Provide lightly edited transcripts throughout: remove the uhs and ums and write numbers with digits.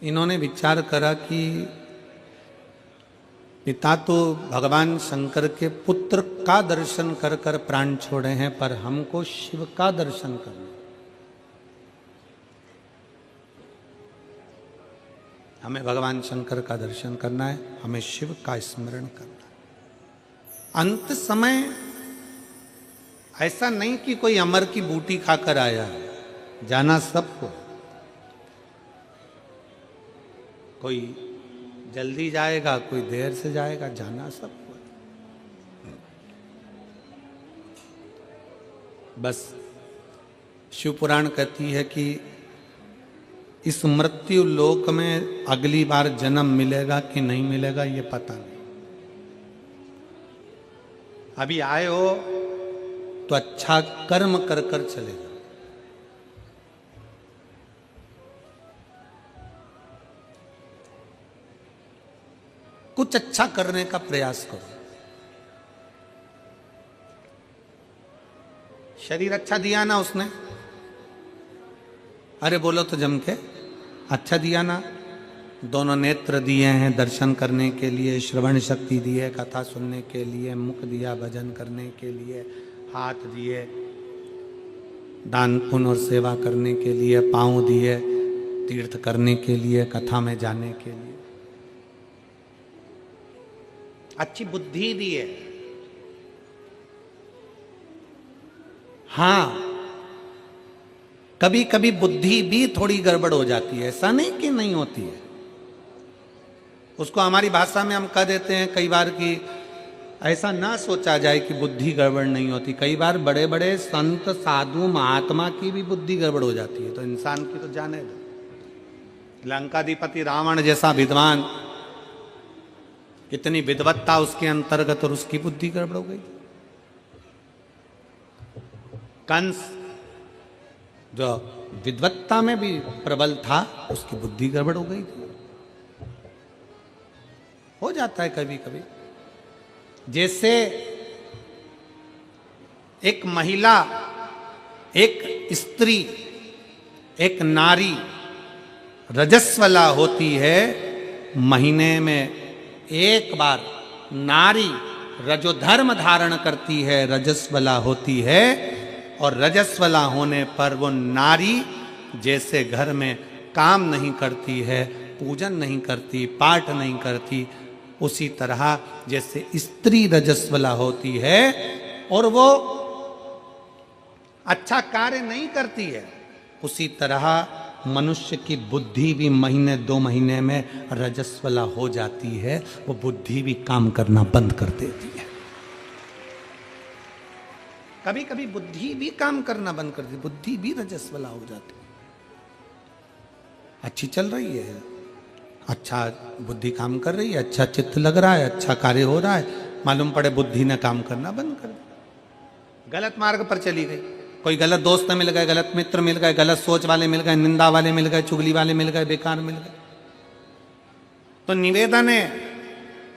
इन्होंने विचार करा कि पिता तो भगवान शंकर के पुत्र का दर्शन कर कर प्राण छोड़े हैं, पर हमको शिव का दर्शन करना, हमें भगवान शंकर का दर्शन करना है, हमें शिव का स्मरण करना है। अंत समय ऐसा नहीं कि कोई अमर की बूटी खाकर आया है, जाना सबको, कोई जल्दी जाएगा, कोई देर से जाएगा, जाना सबको। बस शिव पुराण कहती है कि इस मृत्यु लोक में अगली बार जन्म मिलेगा कि नहीं मिलेगा ये पता नहीं। अभी आए हो तो अच्छा कर्म कर कर चलेगा। कुछ अच्छा करने का प्रयास करो। शरीर अच्छा दिया ना उसने, अरे बोलो तो जम के, अच्छा दिया ना। दोनों नेत्र दिए हैं दर्शन करने के लिए, श्रवण शक्ति दी है कथा सुनने के लिए, मुख दिया भजन करने के लिए, हाथ दिए दान पुण्य और सेवा करने के लिए, पांव दिए तीर्थ करने के लिए, कथा में जाने के लिए, अच्छी बुद्धि दी है। हां, कभी कभी बुद्धि भी थोड़ी गड़बड़ हो जाती है, ऐसा नहीं कि नहीं होती है। उसको हमारी भाषा में हम कह देते हैं कई बार कि ऐसा ना सोचा जाए कि बुद्धि गड़बड़ नहीं होती। कई बार बड़े बड़े संत साधु महात्मा की भी बुद्धि गड़बड़ हो जाती है, तो इंसान की तो जाने दो। लंकाधिपति रावण जैसा विद्वान, कितनी विद्वत्ता उसके अंतर्गत, और उसकी बुद्धि गड़बड़ हो गई। कंस जो विद्वत्ता में भी प्रबल था, उसकी बुद्धि गड़बड़ हो गई थी। हो जाता है कभी कभी। जैसे एक महिला, एक स्त्री, एक नारी रजस्वला होती है, महीने में एक बार नारी रजोधर्म धारण करती है, रजस्वला होती है, और रजस्वला होने पर वो नारी जैसे घर में काम नहीं करती है, पूजन नहीं करती, पाठ नहीं करती, उसी तरह जैसे स्त्री रजस्वला होती है और वो अच्छा कार्य नहीं करती है, उसी तरह मनुष्य की बुद्धि भी महीने 2 महीने में रजस्वला हो जाती है। वो बुद्धि भी काम करना बंद कर देती है। कभी कभी बुद्धि भी काम करना बंद कर देती, बुद्धि भी रजस्वला हो जाती है। अच्छी चल रही है, अच्छा बुद्धि काम कर रही है, अच्छा चित्त लग रहा है, अच्छा कार्य हो रहा है, मालूम पड़े बुद्धि ने काम करना बंद कर दिया, गलत मार्ग पर चली गई। कोई गलत दोस्त मिल गए, गलत मित्र मिल गए, गलत सोच वाले मिल गए, निंदा वाले मिल गए, चुगली वाले मिल गए, बेकार मिल गए। तो निवेदन है,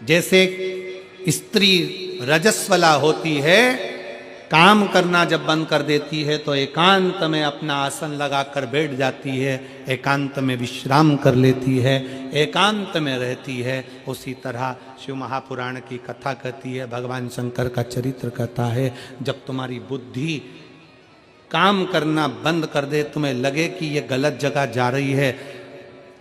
जैसे स्त्री रजस्वला होती है, काम करना जब बंद कर देती है तो एकांत में अपना आसन लगाकर बैठ जाती है, एकांत में विश्राम कर लेती है, एकांत में रहती है। उसी तरह शिव महापुराण की कथा कहती है, भगवान शंकर का चरित्र कहता है, जब तुम्हारी बुद्धि काम करना बंद कर दे, तुम्हें लगे कि ये गलत जगह जा रही है,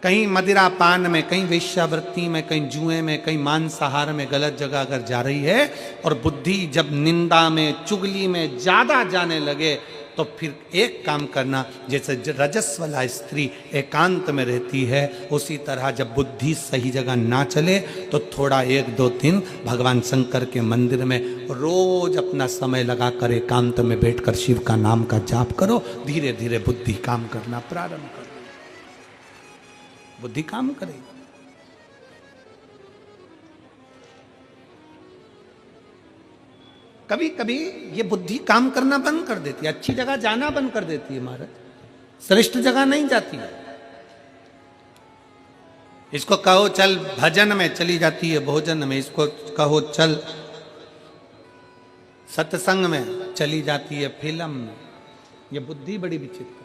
कहीं मदिरा पान में, कहीं वेश्यावृत्ति में, कहीं जुए में, कहीं मांसाहार में गलत जगह अगर जा रही है, और बुद्धि जब निंदा में, चुगली में ज्यादा जाने लगे, तो फिर एक काम करना, जैसे रजस्वला स्त्री एकांत में रहती है, उसी तरह जब बुद्धि सही जगह ना चले तो थोड़ा 1-2 दिन भगवान शंकर के मंदिर में रोज अपना समय लगाकर एकांत में बैठकर शिव का नाम का जाप करो। धीरे धीरे बुद्धि काम करना प्रारंभ करो, बुद्धि काम करेगी। कभी कभी ये बुद्धि काम करना बंद कर देती है, अच्छी जगह जाना बंद कर देती है, महाराज श्रेष्ठ जगह नहीं जाती है। इसको कहो चल भजन में, चली जाती है भोजन में। इसको कहो चल सत्संग में, चली जाती है फिल्म में। ये बुद्धि बड़ी विचित्र।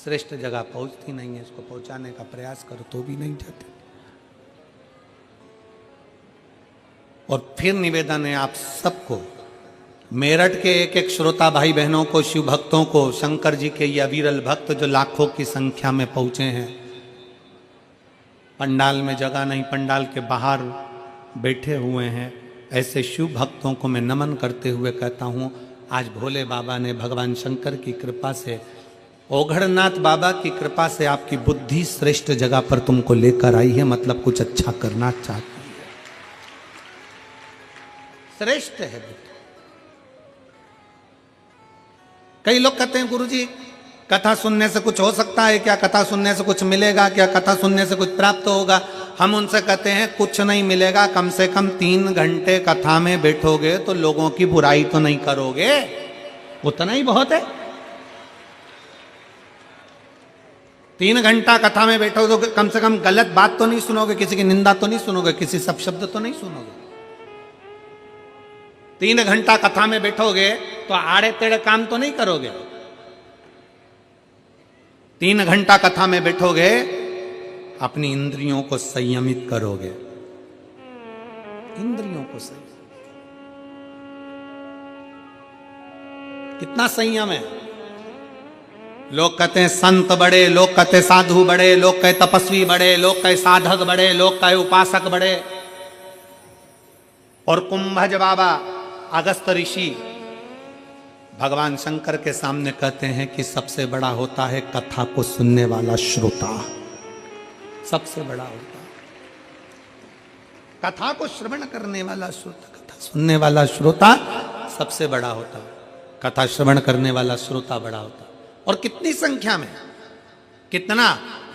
श्रेष्ठ जगह पहुंचती नहीं है, इसको पहुंचाने का प्रयास करो तो भी नहीं जाते। और फिर निवेदन है आप सबको, मेरठ के एक एक श्रोता भाई बहनों को, शिव भक्तों को, शंकर जी के ये अविरल भक्त जो लाखों की संख्या में पहुंचे हैं, पंडाल में जगह नहीं, पंडाल के बाहर बैठे हुए हैं, ऐसे शिव भक्तों को मैं नमन करते हुए कहता हूं, आज भोले बाबा ने, भगवान शंकर की कृपा से, ओघड़नाथ बाबा की कृपा से आपकी बुद्धि श्रेष्ठ जगह पर तुमको लेकर आई है, मतलब कुछ अच्छा करना चाहती है, श्रेष्ठ है बुद्धि। कई लोग कहते हैं गुरुजी कथा सुनने से कुछ हो सकता है क्या, कथा सुनने से कुछ मिलेगा क्या, कथा सुनने से कुछ प्राप्त होगा। हम उनसे कहते हैं कुछ नहीं मिलेगा, कम से कम 3 घंटे कथा में बैठोगे तो लोगों की बुराई तो नहीं करोगे, उतना ही बहुत है। 3 घंटा कथा में बैठोगे तो कम से कम गलत बात तो नहीं सुनोगे, किसी की निंदा तो नहीं सुनोगे, किसी सब शब्द तो नहीं सुनोगे। 3 घंटा कथा में बैठोगे तो आड़े तेड़े काम तो नहीं करोगे। 3 घंटा कथा में बैठोगे, अपनी इंद्रियों को संयमित करोगे, इंद्रियों को संयम। कितना संयम है। लोग कहते हैं संत बड़े, लोग कहते साधु बड़े, लोग कहे तपस्वी बड़े, लोग कहे साधक बड़े, लोग कहे उपासक बड़े। और कुंभज बाबा, अगस्त ऋषि भगवान शंकर के सामने कहते हैं कि सबसे बड़ा होता है कथा को सुनने वाला श्रोता, सबसे बड़ा होता है कथा को श्रवण करने वाला श्रोता, कथा सुनने वाला श्रोता सबसे बड़ा होता है, कथा श्रवण करने वाला श्रोता बड़ा होता है। और कितनी संख्या में, कितना,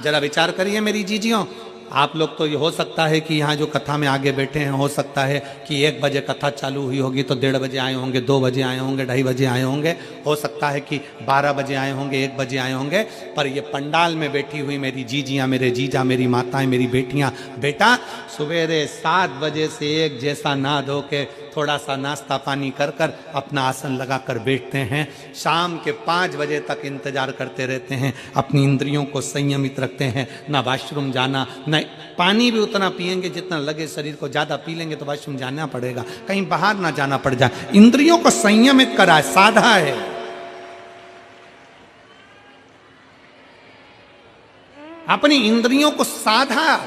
जरा विचार करिए मेरी जीजियों। आप लोग तो ये हो सकता है कि यहाँ जो कथा में आगे बैठे हैं, हो सकता है कि 1 बजे कथा चालू हुई होगी तो 1:30 बजे आए होंगे, 2 बजे आए होंगे, 2:30 बजे आए होंगे, हो सकता है कि 12 बजे आए होंगे, 1 बजे आए होंगे। पर ये पंडाल में बैठी हुई मेरी जीजियाँ, मेरे जीजा, मेरी माताएं, मेरी बेटियाँ, बेटा सवेरे 7 बजे से एक जैसा नहा धो के थोड़ा सा नाश्ता पानी कर कर अपना आसन लगा कर बैठते हैं, शाम के 5 बजे तक इंतजार करते रहते हैं, अपनी इंद्रियों को संयमित रखते हैं, ना वॉशरूम जाना, न पानी भी उतना पिएंगे जितना लगे शरीर को, ज्यादा पी लेंगे तो वॉशरूम जाना पड़ेगा, कहीं बाहर ना जाना पड़ जाए। इंद्रियों को संयमित करा है, साधा है। अपनी इंद्रियों को साधा,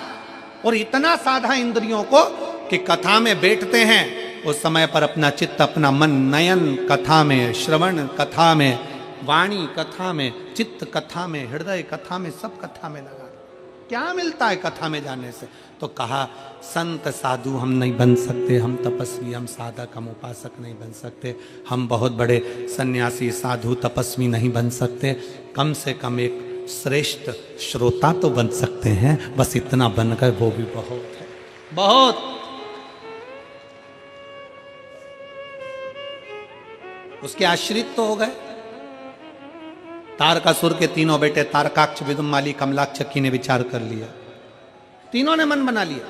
और इतना साधा इंद्रियों को कि कथा में बैठते हैं उस समय पर अपना चित्त, अपना मन, नयन कथा में, श्रवण कथा में, वाणी कथा में, चित्त कथा में, हृदय कथा में, सब कथा में लगा। क्या मिलता है कथा में जाने से? तो कहा संत साधु हम नहीं बन सकते, हम तपस्वी, हम साधक, हम उपासक नहीं बन सकते, हम बहुत बड़े सन्यासी, साधु, तपस्वी नहीं बन सकते, कम से कम एक श्रेष्ठ श्रोता तो बन सकते हैं, बस इतना बन गए वो भी बहुत है, बहुत। उसके आश्रित तो हो गए। तारकासुर के 3 बेटे तारकाक्ष, विदुमाली, कमलाक्षकी ने विचार कर लिया, तीनों ने मन बना लिया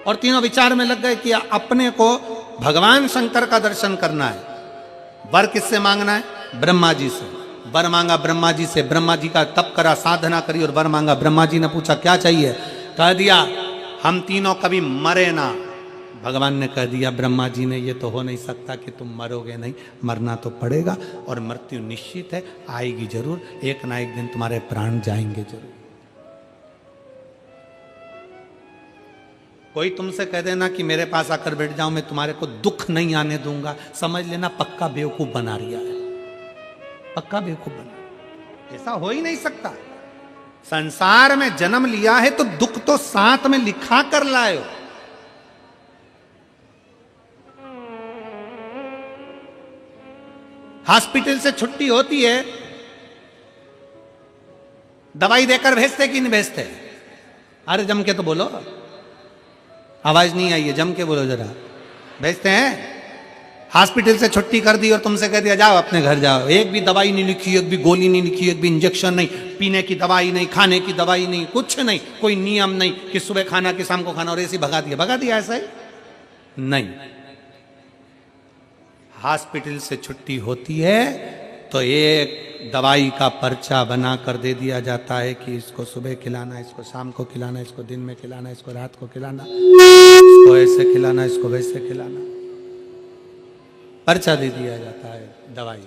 और तीनों विचार में लग गए कि अपने को भगवान शंकर का दर्शन करना है। वर किससे मांगना है? ब्रह्मा जी से। वर मांगा ब्रह्मा जी से, ब्रह्मा जी का तप करा, साधना करी और वर मांगा। ब्रह्मा जी ने पूछा क्या चाहिए? कह दिया हम तीनों कभी मरे ना। भगवान ने कह दिया ब्रह्मा जी ने, ये तो हो नहीं सकता कि तुम मरोगे नहीं, मरना तो पड़ेगा और मृत्यु निश्चित है, आएगी जरूर, एक ना एक दिन तुम्हारे प्राण जाएंगे जरूर। कोई तुमसे कह देना कि मेरे पास आकर बैठ जाओ, मैं तुम्हारे को दुख नहीं आने दूंगा, समझ लेना पक्का बेवकूफ बना रिया है, पक्का बेवकूफ बना। ऐसा हो ही नहीं सकता। संसार में जन्म लिया है तो दुख तो साथ में लिखा कर लाए हो। हॉस्पिटल से छुट्टी होती है, दवाई देकर भेजते कि नहीं भेजते? अरे जम के तो बोलो, आवाज नहीं आई है, जम के बोलो जरा। भेजते हैं? हॉस्पिटल से छुट्टी कर दी और तुमसे कह दिया जाओ अपने घर जाओ, एक भी दवाई नहीं लिखी, एक भी गोली नहीं लिखी, एक भी इंजेक्शन नहीं, पीने की दवाई नहीं, खाने की दवाई नहीं, कुछ नहीं, कोई नियम नहीं कि सुबह खाना कि शाम को खाना, और ऐसे भगा दिया। भगा दिया ऐसा ही नहीं। हॉस्पिटल से छुट्टी होती है तो 1 दवाई का पर्चा बना कर दे दिया जाता है कि इसको सुबह खिलाना, इसको शाम को खिलाना, इसको दिन में खिलाना, इसको रात को खिलाना, इसको ऐसे खिलाना, इसको वैसे खिलाना, पर्चा दे दिया जाता है दवाई।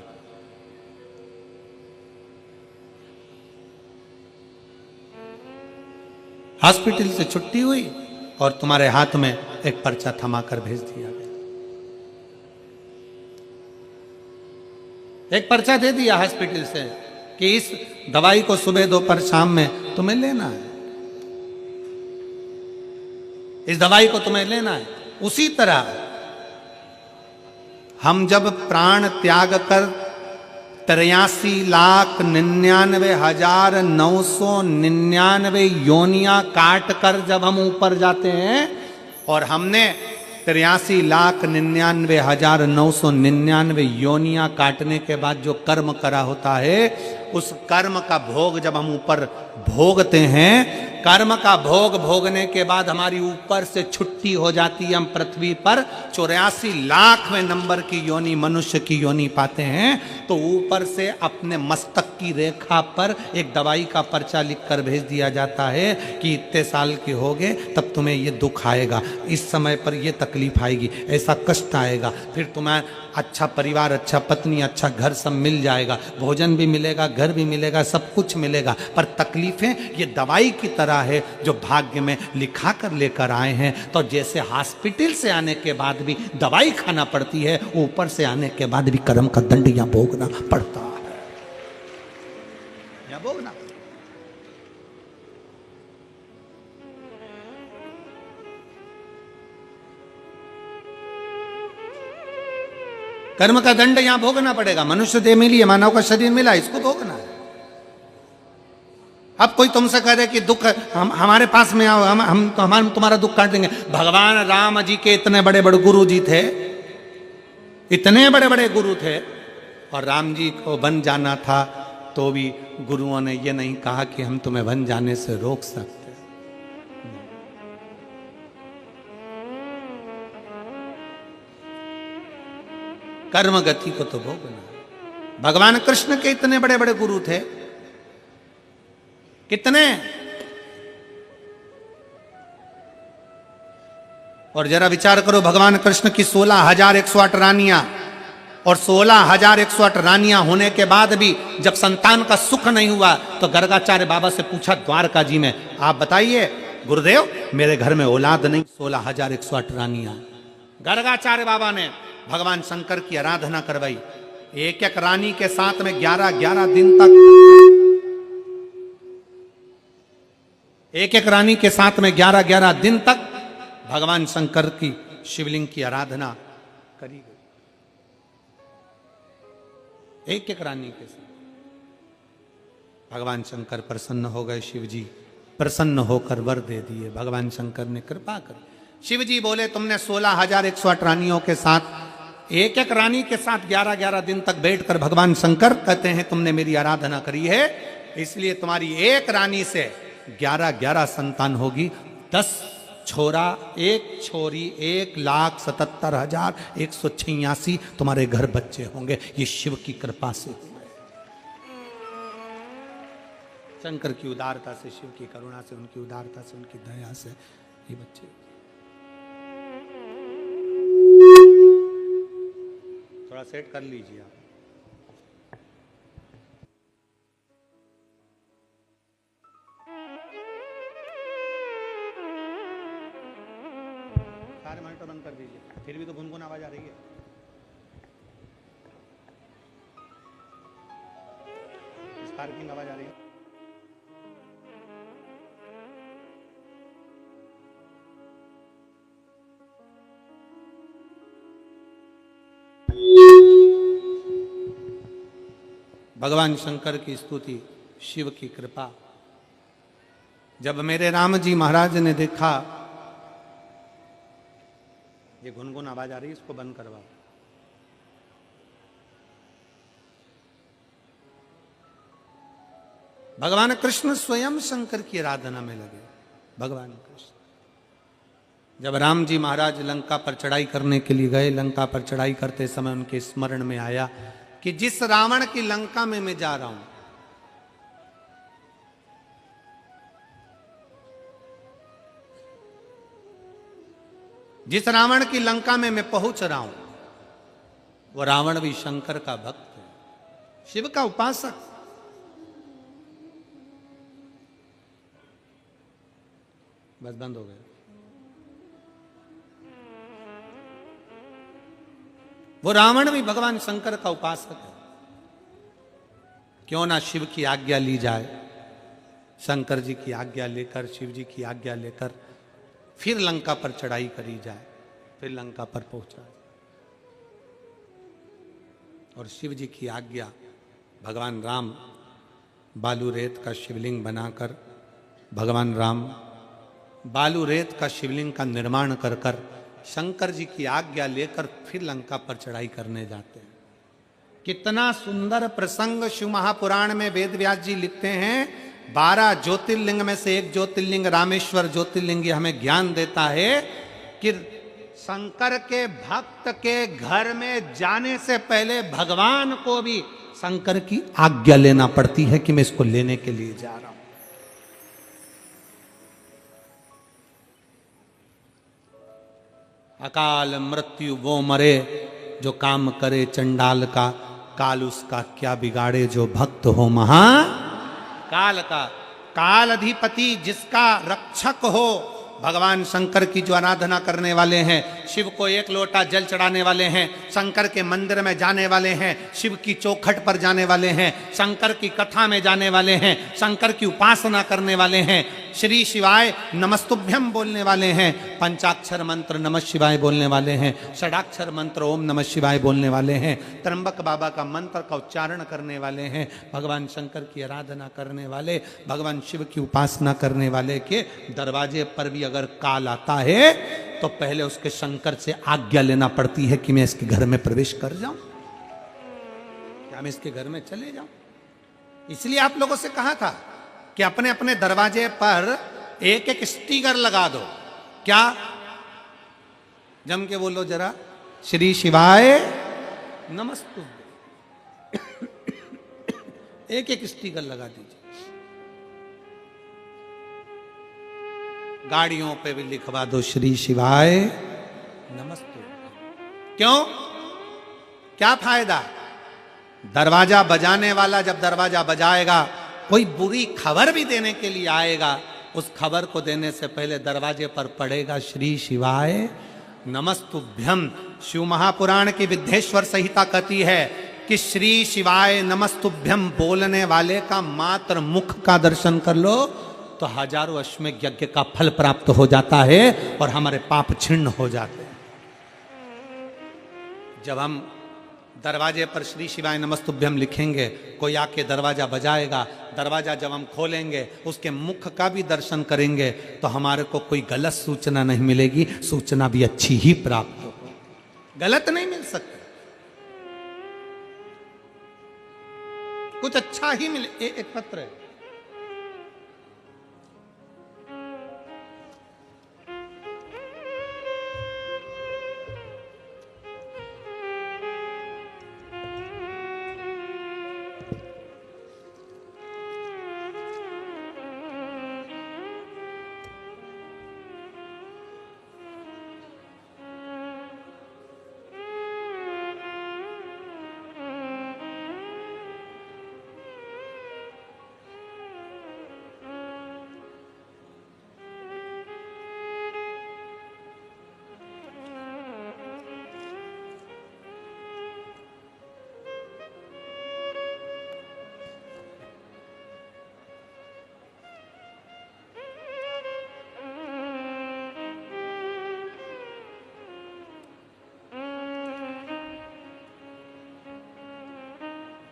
हॉस्पिटल से छुट्टी हुई और तुम्हारे हाथ में एक पर्चा थमा कर भेज दिया गया। एक पर्चा दे दिया हॉस्पिटल से कि इस दवाई को सुबह दोपहर शाम में तुम्हें लेना है, इस दवाई को तुम्हें लेना है। उसी तरह हम जब प्राण त्याग कर 83,99,999 योनियां काट कर जब हम ऊपर जाते हैं, और हमने 83,99,999 योनियां काटने के बाद जो कर्म करा होता है, उस कर्म का भोग जब हम ऊपर भोगते हैं, कर्म का भोग भोगने के बाद हमारी ऊपर से छुट्टी हो जाती है, हम पृथ्वी पर 84,00,000वें नंबर की योनि, मनुष्य की योनि पाते हैं। तो ऊपर से अपने मस्तक की रेखा पर एक दवाई का पर्चा लिख कर भेज दिया जाता है कि इतने साल के होगे तब तुम्हें ये दुख आएगा, इस समय पर ये तकलीफ आएगी, ऐसा कष्ट आएगा, फिर तुम्हें अच्छा परिवार, अच्छा पत्नी, अच्छा घर सब मिल जाएगा, भोजन भी मिलेगा, घर भी मिलेगा, सब कुछ मिलेगा, पर तकलीफें ये दवाई की तरह है जो भाग्य में लिखा कर लेकर आए हैं। तो जैसे हॉस्पिटल से आने के बाद भी दवाई खाना पड़ती है, ऊपर से आने के बाद भी कर्म का दंड यहां भोगना पड़ता है, यहां भोगना। कर्म का दंड यहां भोगना पड़ेगा। मनुष्य देह मिली है, मानव का शरीर मिला, इसको भोगना है। अब कोई तुमसे कह दे कि दुख हमारे पास में आओ, हम तुम्हारा दुख काट देंगे। भगवान राम जी के इतने बड़े बड़े गुरु जी थे, इतने बड़े बड़े गुरु थे, और राम जी को वन जाना था तो भी गुरुओं ने ये नहीं कहा कि हम तुम्हें वन जाने से रोक सकते। कर्म गति को तो भोगना। भगवान कृष्ण के इतने बड़े बड़े गुरु थे, कितने, और जरा विचार करो, भगवान कृष्ण की 16,108 रानियां, और 16,108 रानियां होने के बाद भी जब संतान का सुख नहीं हुआ तो गर्गाचार्य बाबा से पूछा द्वारका जी में, आप बताइए गुरुदेव, मेरे घर में औलाद नहीं, 16,108 रानियां। गर्गाचार्य बाबा ने भगवान शंकर की आराधना करवाई, एक एक रानी के साथ में 11-11 दिन तक, एक एक रानी के साथ में 11-11 दिन तक भगवान शंकर की शिवलिंग की आराधना करी गई, एक एक रानी के साथ। भगवान शंकर प्रसन्न हो गए, शिव जी प्रसन्न होकर वर दे दिए, भगवान शंकर ने कृपा करी। शिव जी बोले, तुमने 16,108 रानियों के साथ, एक एक रानी के साथ 11-11 दिन तक बैठकर, भगवान शंकर कहते हैं तुमने मेरी आराधना करी है, इसलिए तुम्हारी एक रानी से 11-11 संतान होगी, 10 छोरा, एक छोरी, 1,77,186 तुम्हारे घर बच्चे होंगे। ये शिव की कृपा से हुए, शंकर की उदारता से, शिव की करुणा से, उनकी उदारता से, उनकी दया से ये बच्चे। थोड़ा सेट कर लीजिए आप। सारे मॉनिटर बंद कर दीजिए, फिर भी तो गुनगुन आवाज आ रही है। स्पार्किंग आवाज आ रही है। भगवान शंकर की स्तुति, शिव की कृपा। जब मेरे राम जी महाराज ने देखा, ये गुनगुन आवाज आ रही है, इसको बंद करवाओ। भगवान कृष्ण स्वयं शंकर की आराधना में लगे। भगवान कृष्ण जब राम जी महाराज लंका पर चढ़ाई करने के लिए गए, लंका पर चढ़ाई करते समय उनके स्मरण में आया कि जिस रावण की लंका में मैं जा रहा हूं, जिस रावण की लंका में मैं पहुंच रहा हूं, वो रावण भी शंकर का भक्त है, शिव का उपासक। बस बंद हो गया। वो रावण भी भगवान शंकर का उपासक है। क्यों ना शिव की आज्ञा ली जाए, शंकर जी की आज्ञा लेकर, शिव जी की आज्ञा लेकर फिर लंका पर चढ़ाई करी जाए, फिर लंका पर पहुंचा जाए। और शिव जी की आज्ञा, भगवान राम बालू रेत का शिवलिंग बनाकर, भगवान राम बालू रेत का शिवलिंग का निर्माण कर कर शंकर जी की आज्ञा लेकर फिर लंका पर चढ़ाई करने जाते हैं। कितना सुंदर प्रसंग शिव महापुराण में वेद व्यास जी लिखते हैं। 12 ज्योतिर्लिंग में से एक ज्योतिर्लिंग रामेश्वर ज्योतिर्लिंग हमें ज्ञान देता है कि शंकर के भक्त के घर में जाने से पहले भगवान को भी शंकर की आज्ञा लेना पड़ती है कि मैं इसको लेने के लिए जा रहा हूं। अकाल मृत्यु वो मरे जो काम करे चंडाल का, काल उसका क्या बिगाड़े जो भक्त हो महा काल का। काल अधिपति जिसका रक्षक हो, भगवान शंकर की जो आराधना करने वाले हैं, शिव को एक लोटा जल चढ़ाने वाले हैं, शंकर के मंदिर में जाने वाले हैं, शिव की चौखट पर जाने वाले हैं, शंकर की कथा में जाने वाले हैं, शंकर की उपासना करने वाले हैं, श्री शिवाय नमस्तुभ्यम बोलने वाले हैं, पंचाक्षर मंत्र नमः शिवाय बोलने वाले हैं, षडाक्षर मंत्र ओम नमः शिवाय बोलने वाले हैं, त्र्यंबक बाबा का मंत्र का उच्चारण करने वाले हैं, भगवान शंकर की आराधना करने वाले, भगवान शिव की उपासना करने वाले के दरवाजे पर भी अगर काल आता है तो पहले उसके शंकर से आज्ञा लेना पड़ती है कि मैं इसके घर में प्रवेश कर जाऊं, क्या मैं इसके घर में चले जाऊं। इसलिए आप लोगों से कहा था कि अपने अपने दरवाजे पर एक एक स्टिकर लगा दो। क्या? जम के बोलो जरा, श्री शिवाय नमस्तुभ्यं। एक एक स्टिकर लगा दीजिए। गाड़ियों पे भी लिखवा दो श्री शिवाय नमस्तुभ्यं। क्यों? क्या फायदा? दरवाजा बजाने वाला जब दरवाजा बजाएगा, कोई बुरी खबर भी देने के लिए आएगा, उस खबर को देने से पहले दरवाजे पर पड़ेगा श्री शिवाय नमस्तुभ्यं। शिव महापुराण की विद्येश्वर संहिता कहती है कि श्री शिवाय नमस्तुभ्यं बोलने वाले का मात्र मुख का दर्शन कर लो तो हजारों अश्वमेध यज्ञ का फल प्राप्त हो जाता है और हमारे पाप छिन्न हो जाते हैं। जब हम दरवाजे पर श्री शिवाय नमस्तुभ्यं लिखेंगे, कोई आके दरवाजा बजाएगा, दरवाजा जब हम खोलेंगे उसके मुख का भी दर्शन करेंगे तो हमारे को कोई गलत सूचना नहीं मिलेगी, सूचना भी अच्छी ही प्राप्त हो, गलत नहीं मिल सकती, कुछ अच्छा ही मिले। एक पत्र है,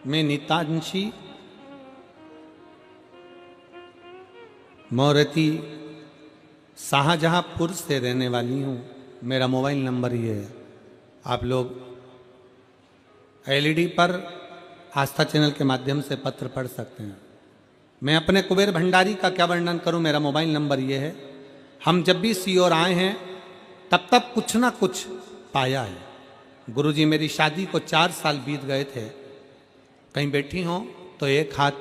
मैं नीतांशी मोरती शाहजहांपुर से रहने वाली हूँ। मेरा मोबाइल नंबर ये है। आप लोग एलईडी पर आस्था चैनल के माध्यम से पत्र पढ़ सकते हैं। मैं अपने कुबेर भंडारी का क्या वर्णन करूं, मेरा मोबाइल नंबर ये है। हम जब भी सीओर आए हैं तब तक कुछ ना कुछ पाया है। गुरुजी मेरी शादी को 4 साल बीत गए थे, कहीं बैठी हो तो एक हाथ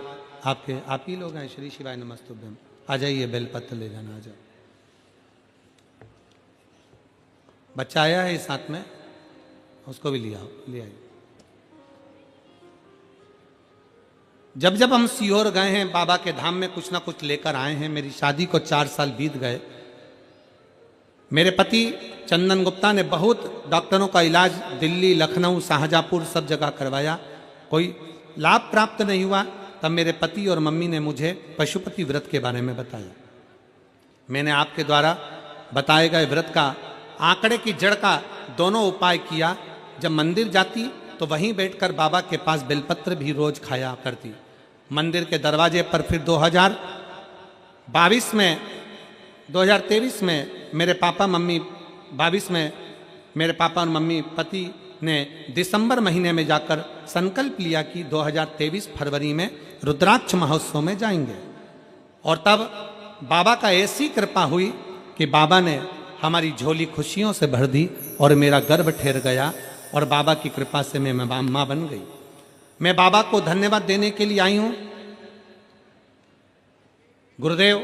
आपके, आप ही लोग हैं, श्री शिवाय नमस्तुभ्यम, आ जाइए, बेलपत्र ले जाना, आ जाओ। बच्चा आया है इस हाथ में, उसको भी लिया, ले आइए। जब जब हम सीहोर गए हैं बाबा के धाम में कुछ ना कुछ लेकर आए हैं। मेरी शादी को 4 साल बीत गए। मेरे पति चंदन गुप्ता ने बहुत डॉक्टरों का इलाज दिल्ली, लखनऊ, शाहजहाँपुर सब जगह करवाया, कोई लाभ प्राप्त नहीं हुआ। तब मेरे पति और मम्मी ने मुझे पशुपति व्रत के बारे में बताया। मैंने आपके द्वारा बताए गए व्रत का, आंकड़े की जड़ का दोनों उपाय किया। जब मंदिर जाती तो वहीं बैठकर बाबा के पास बेलपत्र भी रोज खाया करती। मंदिर के दरवाजे पर फिर 2023 में मेरे पापा और मम्मी पति ने दिसंबर महीने में जाकर संकल्प लिया कि 2023 फरवरी में रुद्राक्ष महोत्सव में जाएंगे। और तब बाबा का ऐसी कृपा हुई कि बाबा ने हमारी झोली खुशियों से भर दी और मेरा गर्भ ठहर गया और बाबा की कृपा से मैं मां बन गई। मैं बाबा को धन्यवाद देने के लिए आई हूं। गुरुदेव,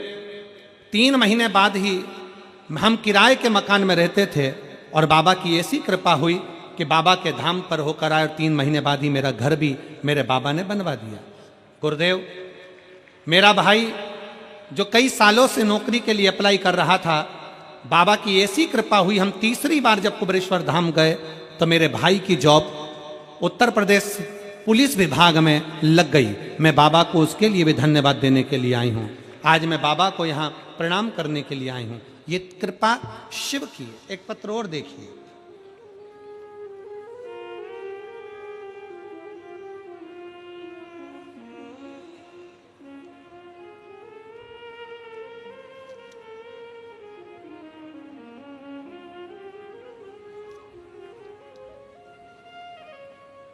3 महीने बाद ही हम किराए के मकान में रहते थे और बाबा की ऐसी कृपा हुई कि बाबा के धाम पर होकर आए और 3 महीने बाद ही मेरा घर भी मेरे बाबा ने बनवा दिया। गुरुदेव, मेरा भाई जो कई सालों से नौकरी के लिए अप्लाई कर रहा था, बाबा की ऐसी कृपा हुई, हम तीसरी बार जब कुबेरेश्वर धाम गए तो मेरे भाई की जॉब उत्तर प्रदेश पुलिस विभाग में लग गई। मैं बाबा को उसके लिए भी धन्यवाद देने के लिए आई हूँ। आज मैं बाबा को यहाँ प्रणाम करने के लिए आई हूँ। ये कृपा शिव की है। एक पत्र और देखिए।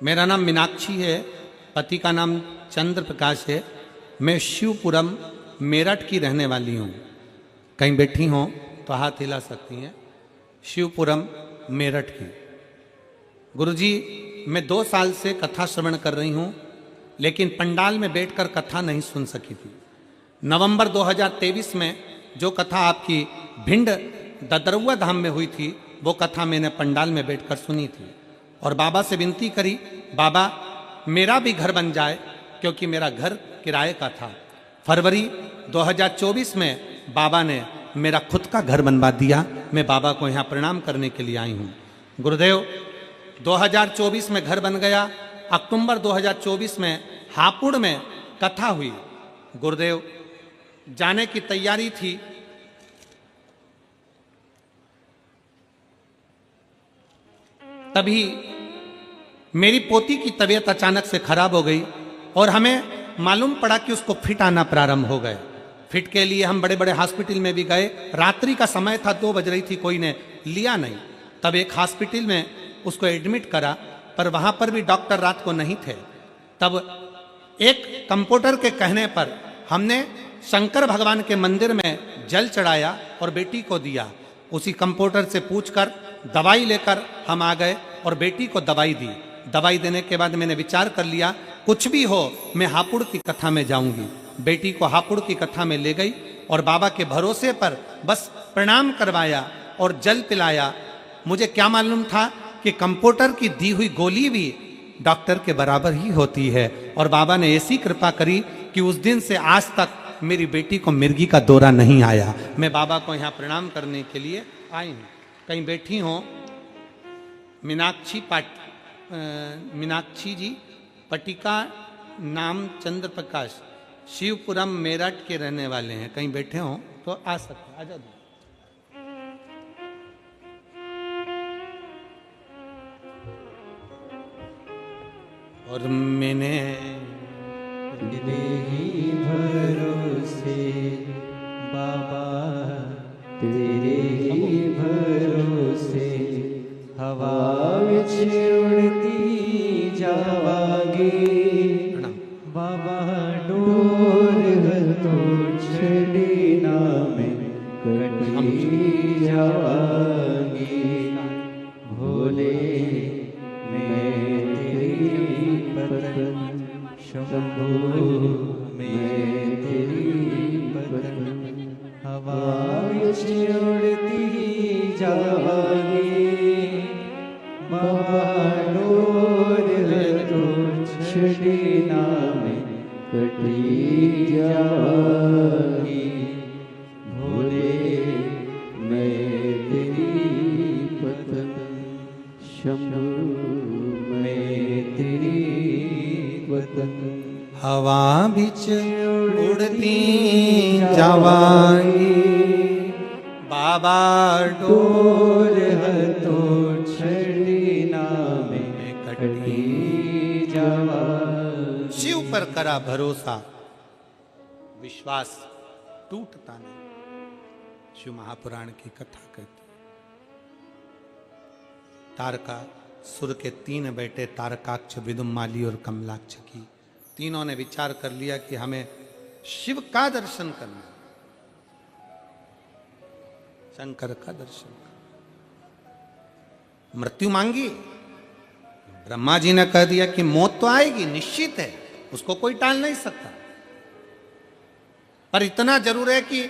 मेरा नाम मीनाक्षी है, पति का नाम चंद्र प्रकाश है। मैं शिवपुरम मेरठ की रहने वाली हूँ। कहीं बैठी हों तो हाथ हिला सकती हैं। शिवपुरम मेरठ की। गुरुजी, मैं 2 साल से कथा श्रवण कर रही हूँ, लेकिन पंडाल में बैठकर कथा नहीं सुन सकी थी। नवंबर 2023 में जो कथा आपकी भिंड ददरुआ धाम में हुई थी, वो कथा मैंने पंडाल में बैठकर सुनी थी और बाबा से विनती करी, बाबा मेरा भी घर बन जाए, क्योंकि मेरा घर किराए का था। फरवरी 2024 में बाबा ने मेरा खुद का घर बनवा दिया। मैं बाबा को यहाँ प्रणाम करने के लिए आई हूँ। गुरुदेव, 2024 में घर बन गया। अक्टूबर 2024 में हापुड़ में कथा हुई। गुरुदेव, जाने की तैयारी थी, तभी मेरी पोती की तबीयत अचानक से खराब हो गई और हमें मालूम पड़ा कि उसको फिट आना प्रारंभ हो गए। फिट के लिए हम बड़े बड़े हॉस्पिटल में भी गए। रात्रि का समय था, 2 बज रही थी, कोई ने लिया नहीं। तब एक हॉस्पिटल में उसको एडमिट करा, पर वहाँ पर भी डॉक्टर रात को नहीं थे। तब एक कंपाउंडर के कहने पर हमने शंकर भगवान के मंदिर में जल चढ़ाया और बेटी को दिया। उसी कंपाउंडर से पूछकर दवाई लेकर हम आ गए और बेटी को दवाई दी। दवाई देने के बाद मैंने विचार कर लिया, कुछ भी हो मैं हापुड़ की कथा में जाऊंगी। बेटी को हापुड़ की कथा में ले गई और बाबा के भरोसे पर बस प्रणाम करवाया और जल पिलाया। मुझे क्या मालूम था कि कंपाउंडर की दी हुई गोली भी डॉक्टर के बराबर ही होती है। और बाबा ने ऐसी कृपा करी कि उस दिन से आज तक मेरी बेटी को मिर्गी का दौरा नहीं आया। मैं बाबा को यहाँ प्रणाम करने के लिए आई हूँ। कहीं बैठी हों, मीनाक्षी जी, पटिका नाम चंद्र प्रकाश, शिवपुरम मेरठ के रहने वाले हैं। कहीं बैठे हों तो आ सकते, आ जाओ। और मैंने तेरे भरोसे बाबा, तेरे ही भरोसे हवा विच उड़ती जावांगी। बाबा डोर तो छड़ी ना में कटी जावांगी। भोले मैं तेरी पत्नी शंभु मैं तेरी पतंग हवा विच उड़ती जावांगी बाबा डोर तो छड़ी ना में कटी जावांगी भोले मैं तेरी पतंग शंभु मैं तेरी पतंग हवा बिच उड़ती जावांगी बाबा डोर तो छड़ी ना में कटी जावांगी। शिव पर करा भरोसा विश्वास टूटता नहीं। शिव महापुराण की कथा कहती है तारका सुर के 3 बेटे तारकाक्ष विदुमाली और कमलाक्ष की तीनों ने विचार कर लिया कि हमें शिव का दर्शन करना है, शंकर का दर्शन करना। मृत्यु मांगी, ब्रह्मा जी ने कह दिया कि मौत तो आएगी, निश्चित है, उसको कोई टाल नहीं सकता, पर इतना जरूर है कि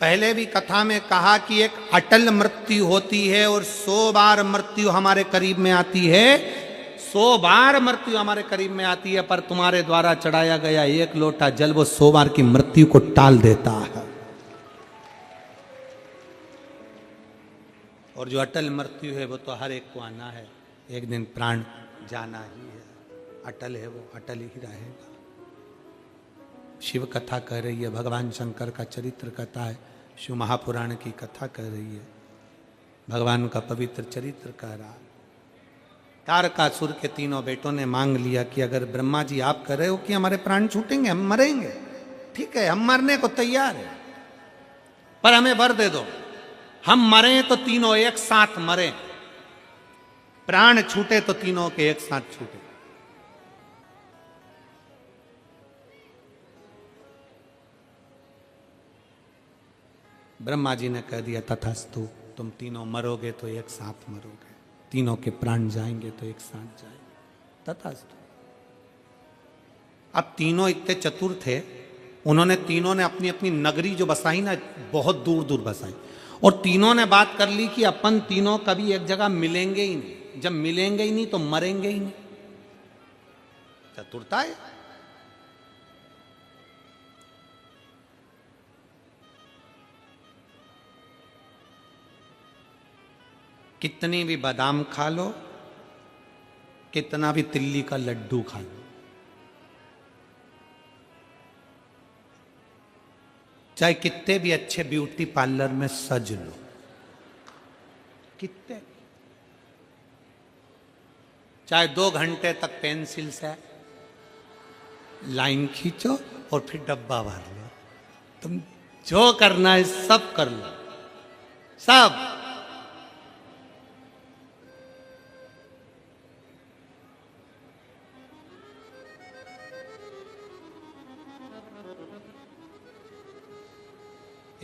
पहले भी कथा में कहा कि एक अटल मृत्यु होती है और 100 बार मृत्यु हमारे करीब में आती है, 100 बार मृत्यु हमारे करीब में आती है, पर तुम्हारे द्वारा चढ़ाया गया 1 लोटा जल वो 100 बार की मृत्यु को टाल देता है। और जो अटल मृत्यु है वो तो हर एक को आना है, एक दिन प्राण जाना ही है, अटल है वो, अटल ही रहेगा। शिव कथा कह रही है, भगवान शंकर का चरित्र कथा है, शिव महापुराण की कथा कह रही है, भगवान का पवित्र चरित्र कह रहा है। तारकासुर के 3 बेटों ने मांग लिया कि अगर ब्रह्मा जी आप कह रहे हो कि हमारे प्राण छूटेंगे, हम मरेंगे, ठीक है, हम मरने को तैयार है, पर हमें वर दे दो, हम मरे तो तीनों एक साथ मरे, प्राण छूटे तो तीनों के एक साथ छूटे। ब्रह्मा जी ने कह दिया तथास्तु, तुम तीनों मरोगे तो एक साथ मरोगे, तीनों के प्राण जाएंगे तो एक साथ जाएंगे, तथास्तु। अब तीनों इतने चतुर थे, उन्होंने तीनों ने अपनी अपनी नगरी जो बसाई ना, बहुत दूर दूर बसाई, और तीनों ने बात कर ली कि अपन तीनों कभी एक जगह मिलेंगे ही नहीं, जब मिलेंगे ही नहीं तो मरेंगे ही नहीं। चतुरता है। कितनी भी बादाम खा लो, कितना भी तिल्ली का लड्डू खा लो, चाहे कितने भी अच्छे ब्यूटी पार्लर में सज लो, कितने, चाहे 2 घंटे तक पेंसिल से लाइन खींचो और फिर डब्बा भर लो, तुम जो करना है सब कर लो, सब।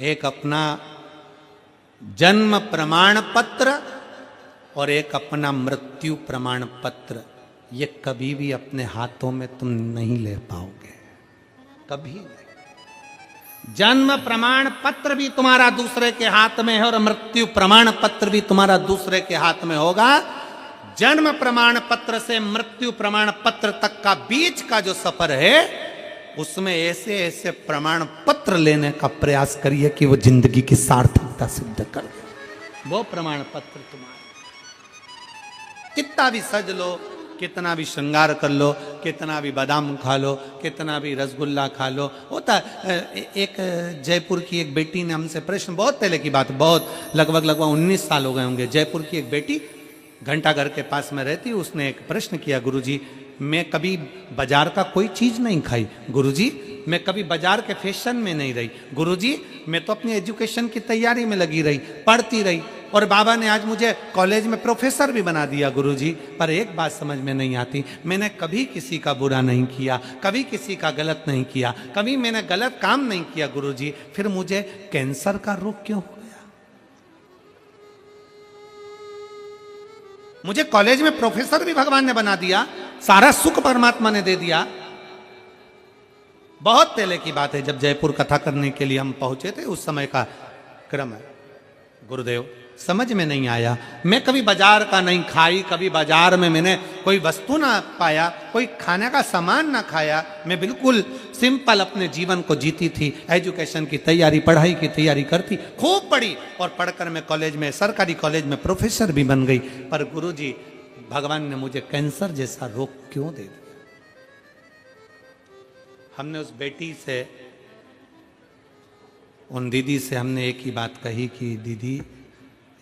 एक अपना जन्म प्रमाण पत्र और एक अपना मृत्यु प्रमाण पत्र, ये कभी भी अपने हाथों में तुम नहीं ले पाओगे, कभी नहीं। जन्म प्रमाण पत्र भी तुम्हारा दूसरे के हाथ में है और मृत्यु प्रमाण पत्र भी तुम्हारा दूसरे के हाथ में होगा। जन्म प्रमाण पत्र से मृत्यु प्रमाण पत्र तक का बीच का जो सफर है, उसमें ऐसे ऐसे प्रमाण पत्र लेने का प्रयास करिए कि वो जिंदगी की सार्थकता सिद्ध कर दे। वो प्रमाण पत्र तुम्हारा, कितना भी सज लो, कितना भी श्रृंगार कर लो, कितना भी बादाम खा लो, कितना भी रसगुल्ला खा लो। होता एक जयपुर की एक बेटी ने हमसे प्रश्न, बहुत पहले की बात, बहुत लगभग 19 साल हो गए होंगे, जयपुर की एक बेटी घंटाघर के पास में रहती, उसने एक प्रश्न किया, गुरुजी मैं कभी बाजार का कोई चीज नहीं खाई, गुरुजी मैं कभी बाजार के फैशन में नहीं रही, गुरुजी मैं तो अपनी एजुकेशन की तैयारी में लगी रही, पढ़ती रही, और बाबा ने आज मुझे कॉलेज में प्रोफेसर भी बना दिया गुरुजी, पर एक बात समझ में नहीं आती, मैंने कभी किसी का बुरा नहीं किया, कभी किसी का गलत नहीं किया, कभी मैंने गलत काम नहीं किया गुरुजी, फिर मुझे कैंसर का रोग क्यों हो गया? मुझे कॉलेज में प्रोफेसर भी भगवान ने बना दिया, सारा सुख परमात्मा ने दे दिया, बहुत पहले की बात है, जब जयपुर कथा करने के लिए हम पहुंचे थे, उस समय का क्रम है। गुरुदेव समझ में नहीं आया, मैं कभी बाजार का नहीं खाई, कभी बाजार में मैंने कोई वस्तु ना पाया, कोई खाने का सामान ना खाया। मैं बिल्कुल सिंपल अपने जीवन को जीती थी। एजुकेशन की तैयारी, पढ़ाई की तैयारी करती, खूब पढ़ी और पढ़कर मैं कॉलेज में, सरकारी कॉलेज में प्रोफेसर भी बन गई। पर गुरुजी, भगवान ने मुझे कैंसर जैसा रोग क्यों दे दिया? हमने उस बेटी से, उन दीदी से हमने एक ही बात कही कि दीदी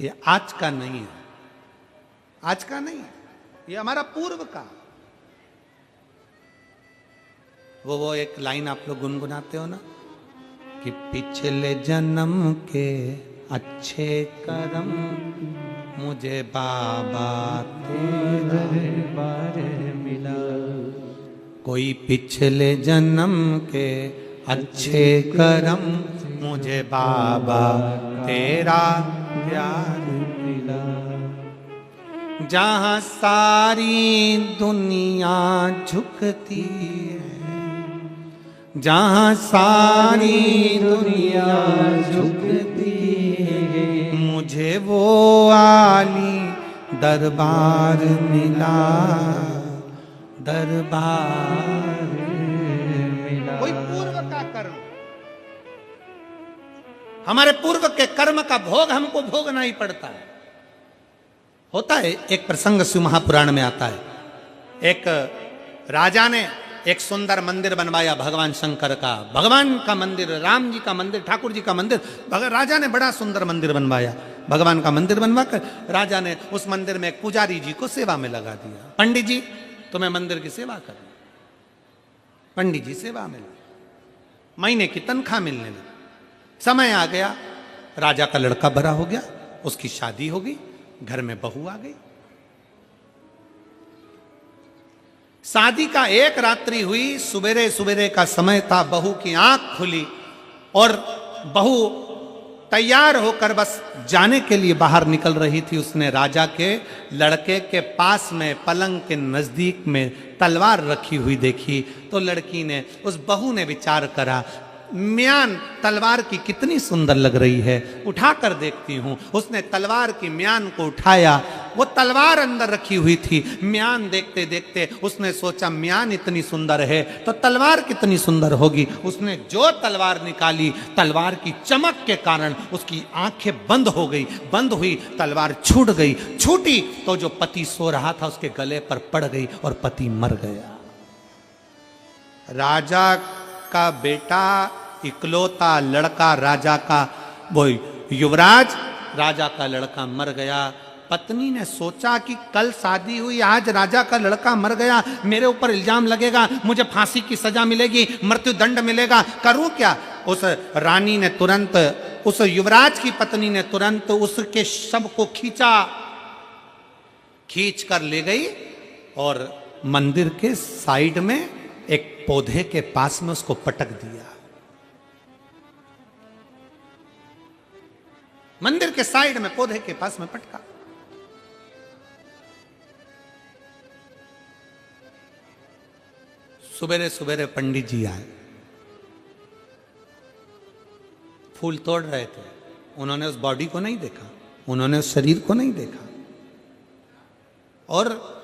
ये आज का नहीं है, आज का नहीं है, ये हमारा पूर्व का। वो एक लाइन आप लोग गुनगुनाते हो ना कि पिछले जन्म के अच्छे कर्म मुझे बाबा तेरे बारे मिला। कोई पिछले जन्म के अच्छे कर्म मुझे बाबा तेरा प्यार मिला। जहां सारी दुनिया झुकती है, जहां सारी दुनिया झुकती है, मुझे वो आली दरबार मिला, दरबार मिला। कोई पूर्व का कर्म, हमारे पूर्व के कर्म का भोग हमको भोगना ही पड़ता है। होता है, एक प्रसंग शिव महापुराण में आता है। एक राजा ने एक सुंदर मंदिर बनवाया भगवान शंकर का, भगवान का मंदिर, राम जी का मंदिर, ठाकुर जी का मंदिर। राजा ने बड़ा सुंदर मंदिर बनवाया। भगवान का मंदिर बनवाकर राजा ने उस मंदिर में एक पुजारी जी को सेवा में लगा दिया। पंडित जी तुम्हें मंदिर की सेवा करनी। पंडित जी सेवा में लगे, महीने की तनख्वाह मिलने लगी। समय आ गया, राजा का लड़का बड़ा हो गया, उसकी शादी हो गई, घर में बहू आ गई। शादी का एक रात्रि हुई, सुबेरे सुबेरे का समय था, बहू की आंख खुली और बहू तैयार होकर बस जाने के लिए बाहर निकल रही थी। उसने राजा के लड़के के पास में पलंग के नजदीक में तलवार रखी हुई देखी। तो लड़की ने, उस बहू ने विचार करा, म्यान तलवार की कितनी सुंदर लग रही है, उठाकर देखती हूं। उसने तलवार की म्यान को उठाया, वो तलवार अंदर रखी हुई थी। म्यान देखते देखते उसने सोचा म्यान इतनी सुंदर है तो तलवार कितनी सुंदर होगी। उसने जो तलवार निकाली, तलवार की चमक के कारण उसकी आंखें बंद हो गई, बंद हुई, तलवार छूट गई। छूटी तो जो पति सो रहा था उसके गले पर पड़ गई और पति मर गया। राजा का बेटा, इकलौता लड़का राजा का, वो युवराज, राजा का लड़का मर गया। पत्नी ने सोचा कि कल शादी हुई, आज राजा का लड़का मर गया, मेरे ऊपर इल्जाम लगेगा, मुझे फांसी की सजा मिलेगी, मृत्यु दंड मिलेगा, करूं क्या? उस रानी ने तुरंत, उस युवराज की पत्नी ने तुरंत उसके शव को खींचा, खींच कर ले गई और मंदिर के साइड में एक पौधे के पास में उसको पटक दिया। मंदिर के साइड में पौधे के पास में पटका। सुबेरे सुबेरे पंडित जी आए, फूल तोड़ रहे थे। उन्होंने उस बॉडी को नहीं देखा, उन्होंने उस शरीर को नहीं देखा, और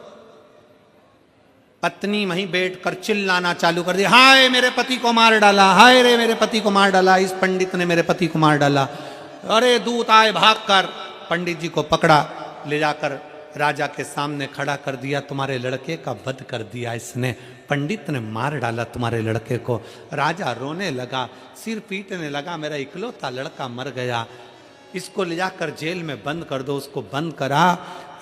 पत्नी वहीं बैठकर चिल्लाना चालू कर दिया, हाय मेरे पति को मार डाला, हाय रे मेरे पति को मार डाला, इस पंडित ने मेरे पति को मार डाला। अरे दूत आए, भागकर पंडित जी को पकड़ा, ले जाकर राजा के सामने खड़ा कर दिया। तुम्हारे लड़के का वध कर दिया इसने, पंडित ने मार डाला तुम्हारे लड़के को। राजा रोने लगा, सिर पीटने लगा, मेरा इकलौता लड़का मर गया, इसको ले जाकर जेल में बंद कर दो। उसको बंद करा।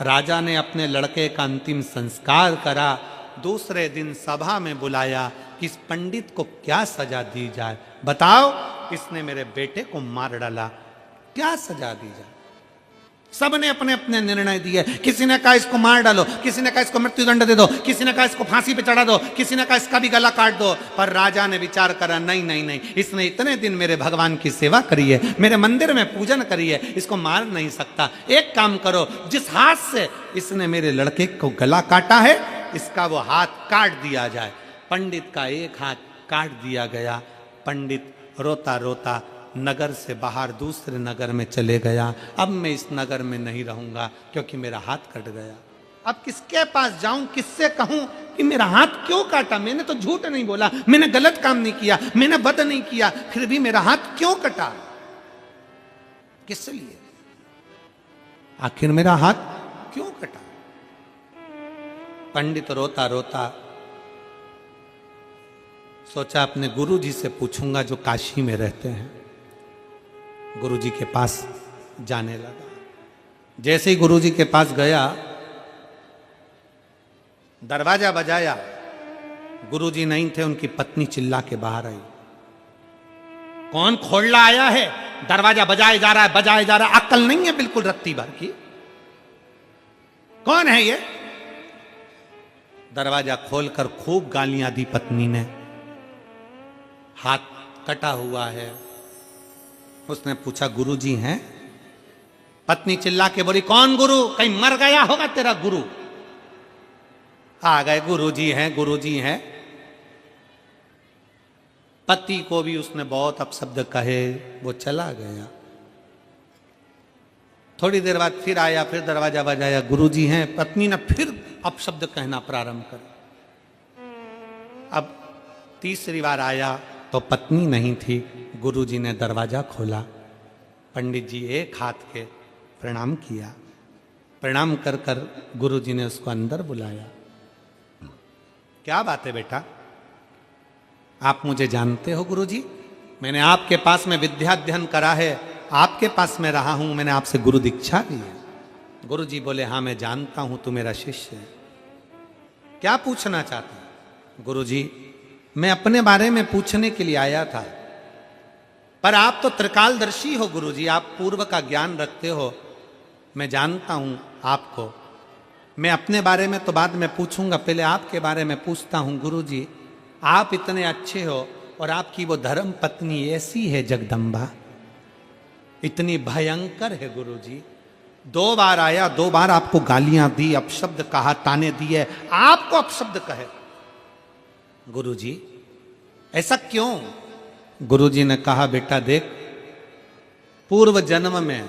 राजा ने अपने लड़के का अंतिम संस्कार करा। दूसरे दिन सभा में बुलाया कि इस पंडित को क्या सजा दी जाए, बताओ, इसने मेरे बेटे को मार डाला, क्या सजा दी जाए? सबने अपने अपने निर्णय दिए। किसी ने कहा इसको मार डालो, किसी ने कहा इसको मृत्यु दंड दे दो, किसी ने कहा इसको फांसी पे चढ़ा दो, किसी ने कहा इसका भी गला काट दो। पर राजा ने विचार करा, नहीं नहीं नहीं, इसने इतने दिन मेरे भगवान की सेवा करी है, मेरे मंदिर में पूजन करी है, इसको मार नहीं सकता। एक काम करो, जिस हाथ से इसने मेरे लड़के को गला काटा है, इसका वो हाथ काट दिया जाए। पंडित का एक हाथ काट दिया गया। पंडित रोता रोता नगर से बाहर दूसरे नगर में चले गया। अब मैं इस नगर में नहीं रहूंगा क्योंकि मेरा हाथ कट गया। अब किसके पास जाऊं, किससे कहूं कि मेरा हाथ क्यों काटा? मैंने तो झूठ नहीं बोला, मैंने गलत काम नहीं किया, मैंने बद नहीं किया, फिर भी मेरा हाथ क्यों कटा? किस लिए? आखिर मेरा हाथ क्यों कटा? पंडित रोता रोता सोचा अपने गुरुजी से पूछूंगा जो काशी में रहते हैं। गुरुजी के पास जाने लगा। जैसे ही गुरुजी के पास गया, दरवाजा बजाया, गुरुजी नहीं थे, उनकी पत्नी चिल्ला के बाहर आई। कौन खोलना आया है? दरवाजा बजाए जा रहा है, बजाए जा रहा है, अक्ल नहीं है बिल्कुल रत्ती भर की। कौन है ये? दरवाजा खोलकर खूब गालियां दी पत्नी ने। हाथ कटा हुआ है। उसने पूछा गुरुजी हैं? पत्नी चिल्ला के बोली कौन गुरु? कहीं मर गया होगा तेरा गुरु। आ गए गुरुजी हैं, गुरुजी हैं। पति को भी उसने बहुत अपशब्द कहे, वो चला गया। थोड़ी देर बाद फिर आया, फिर दरवाजा बजाया, गुरुजी हैं। पत्नी ने फिर अपशब्द कहना प्रारंभ कर। अब तीसरी बार आया तो पत्नी नहीं थी। गुरुजी ने दरवाजा खोला। पंडित जी एक हाथ के प्रणाम किया। प्रणाम कर कर गुरुजी ने उसको अंदर बुलाया। क्या बात है बेटा, आप मुझे जानते हो गुरुजी? मैंने आपके पास में विद्या अध्ययन करा है, आपके पास में रहा हूं, मैंने आपसे गुरु दीक्षा ली है। गुरुजी बोले हाँ मैं जानता हूं, तू मेरा शिष्य है। क्या पूछना चाहते हैं? गुरुजी मैं अपने बारे में पूछने के लिए आया था, पर आप तो त्रिकालदर्शी हो गुरुजी, आप पूर्व का ज्ञान रखते हो, मैं जानता हूं आपको। मैं अपने बारे में तो बाद में पूछूंगा, पहले आपके बारे में पूछता हूं। गुरुजी आप इतने अच्छे हो और आपकी वो धर्म पत्नी ऐसी है जगदम्बा, इतनी भयंकर है गुरुजी। 2 बार आया, 2 बार आपको गालियां दी, अपशब्द कहा, ताने दिए, आपको अपशब्द कहे। गुरुजी ऐसा क्यों? गुरुजी ने कहा बेटा देख, पूर्व जन्म में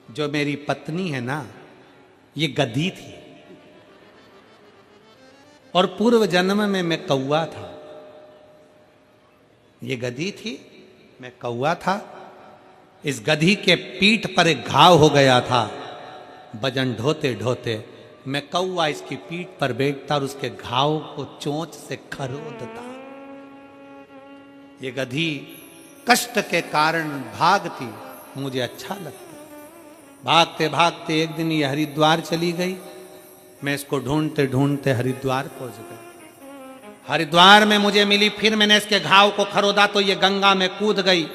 जो मेरी पत्नी है ना, ये गधी थी, और पूर्व जन्म में मैं कौवा था। ये गधी थी, मैं कौवा था। इस गधी के पीठ पर एक घाव हो गया था। वजन ढोते ढोते मैं कौवा इसकी पीठ पर बैठता और उसके घाव को चोंच से खरोदता। ये गधी कष्ट के कारण भागती, मुझे अच्छा लगता। भागते भागते एक दिन ये हरिद्वार चली गई। मैं इसको ढूंढते ढूंढते हरिद्वार पहुंच गया। हरिद्वार में मुझे मिली, फिर मैंने इसके घाव को खरोदा तो ये गंगा में कूद गई।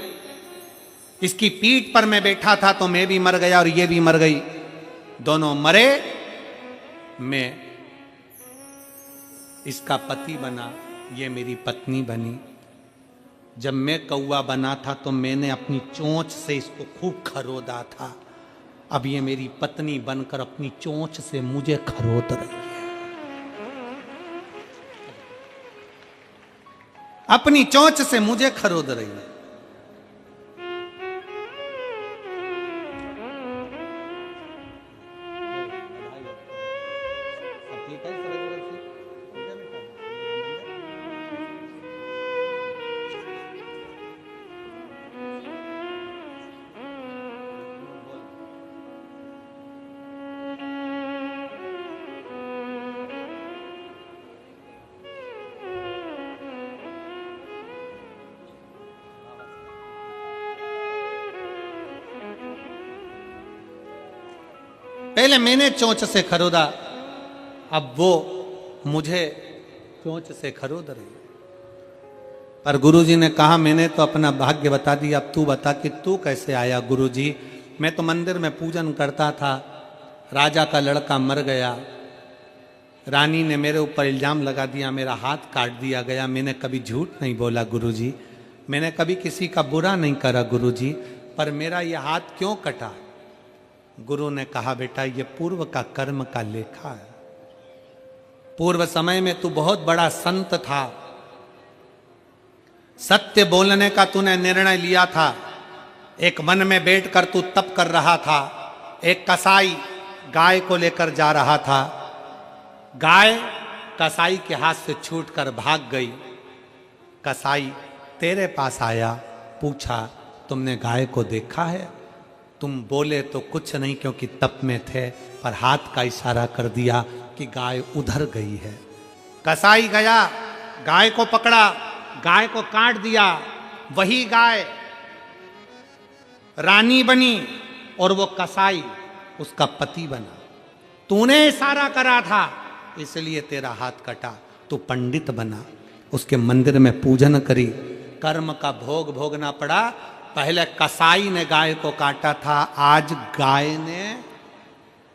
इसकी पीठ पर मैं बैठा था तो मैं भी मर गया और ये भी मर गई। दोनों मरे। मैं इसका पति बना, ये मेरी पत्नी बनी। जब मैं कौवा बना था तो मैंने अपनी चोंच से इसको खूब खरोदा था। अब ये मेरी पत्नी बनकर अपनी चोंच से मुझे खरोद रही है। अपनी चोंच से मुझे खरोद रही है। पहले मैंने चोंच से खरोदा, अब वो मुझे चोंच से खरोद रही। पर गुरुजी ने कहा मैंने तो अपना भाग्य बता दिया, अब तू बता कि तू कैसे आया। गुरुजी मैं तो मंदिर में पूजन करता था, राजा का लड़का मर गया, रानी ने मेरे ऊपर इल्जाम लगा दिया, मेरा हाथ काट दिया गया। मैंने कभी झूठ नहीं बोला गुरुजी, मैंने कभी किसी का बुरा नहीं करा गुरुजी, पर मेरा ये हाथ क्यों कटा? गुरु ने कहा बेटा ये पूर्व का कर्म का लेखा है। पूर्व समय में तू बहुत बड़ा संत था, सत्य बोलने का तूने निर्णय लिया था। एक वन में बैठकर तू तप कर रहा था। एक कसाई गाय को लेकर जा रहा था। गाय कसाई के हाथ से छूटकर भाग गई। कसाई तेरे पास आया, पूछा तुमने गाय को देखा है? तुम बोले तो कुछ नहीं क्योंकि तप में थे, पर हाथ का इशारा कर दिया कि गाय उधर गई है। कसाई गया, गाय को पकड़ा, गाय को काट दिया। वही गाय रानी बनी और वो कसाई उसका पति बना। तूने इशारा करा था इसलिए तेरा हाथ कटा। तू पंडित बना, उसके मंदिर में पूजन करी, कर्म का भोग भोगना पड़ा। पहले कसाई ने गाय को काटा था, आज गाय ने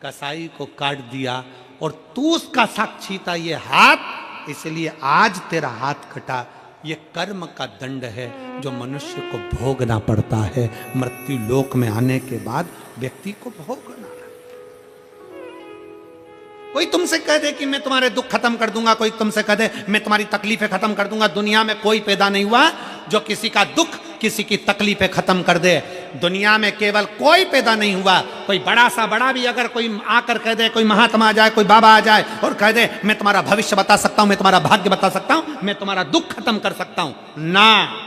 कसाई को काट दिया और तू उसका साक्षी था ये हाथ, इसलिए आज तेरा हाथ कटा। ये कर्म का दंड है जो मनुष्य को भोगना पड़ता है। मृत्यु लोक में आने के बाद व्यक्ति को भोगना है। कोई तुमसे कह दे कि मैं तुम्हारे दुख खत्म कर दूंगा, कोई तुमसे कह दे मैं तुम्हारी तकलीफें खत्म कर दूंगा, दुनिया में कोई पैदा नहीं हुआ जो किसी का दुख, किसी की तकलीफें खत्म कर दे। दुनिया में केवल कोई पैदा नहीं हुआ। कोई बड़ा सा बड़ा भी अगर कोई आकर कह दे, कोई महात्मा आ जाए, कोई बाबा आ जाए और कह दे मैं तुम्हारा भविष्य बता सकता हूं, मैं तुम्हारा भाग्य बता सकता हूं, मैं तुम्हारा दुख खत्म कर सकता हूं, ना।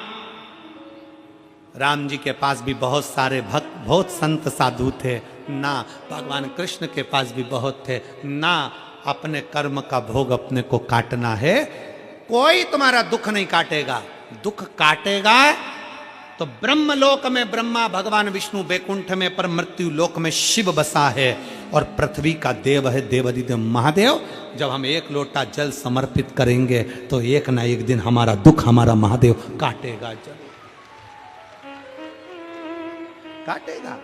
राम जी के पास भी बहुत सारे भक्त, बहुत संत साधु थे, ना। भगवान कृष्ण के पास भी बहुत थे, ना। अपने कर्म का भोग अपने को काटना है। कोई तुम्हारा दुख नहीं काटेगा। दुख काटेगा तो ब्रह्मलोक में ब्रह्मा, भगवान विष्णु बैकुंठ में, पर मृत्यु लोक में शिव बसा है और पृथ्वी का देव है देवाधिदेव महादेव। जब हम एक लोटा जल समर्पित करेंगे तो एक ना एक दिन हमारा दुख हमारा महादेव काटेगा, जल काटेगा।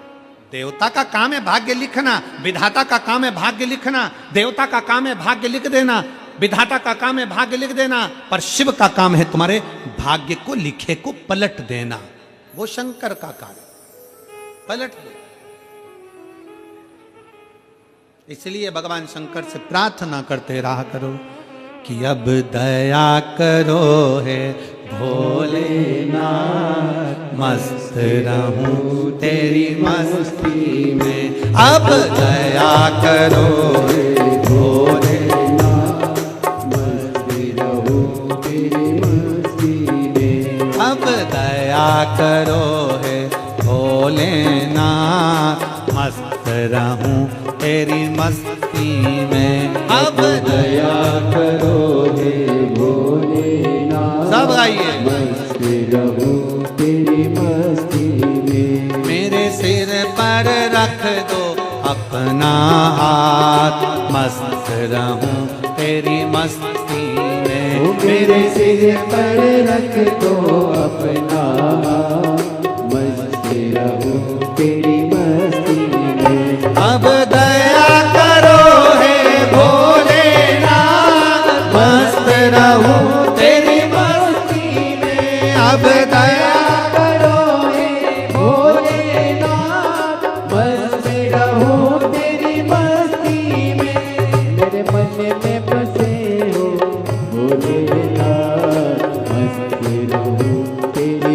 देवता का काम है भाग्य लिखना, विधाता का काम है भाग्य लिखना। देवता का काम है भाग्य लिख देना, विधाता का काम है भाग्य लिख देना, पर शिव का काम है तुम्हारे भाग्य को लिखे को पलट देना। वो शंकर का कार्य पलट दे। इसलिए भगवान शंकर से प्रार्थना करते रहा करो कि अब दया करो है भोलेनाथ, मस्त रहूं तेरी मस्ती में। अब दया करो है भोलेनाथ, मस्त रहूं तेरी मस्ती में। अब दया करो है भोलेनाथ, मस्त रहूं तेरी मस्ती में। अब दया करो हे भोलेनाथ, सब गाइए। मस्त रहूं तेरी मस्ती में। मेरे सिर पर रख दो अपना हाथ, मस्त रहूं तेरी मस्ती में। मेरे सिर पर रख दो अपना हाथ, मस्त रहूं तेरी मस्ती में। अब दया करो हे भोलेनाथ, मस्त रहूं तेरी मस्ती में। अब दया करो हे भोलेनाथ, मस्त रहूं तेरी मस्ती में। मेरे मन में बसे हो भोलेनाथ, मस्त रहूं तेरी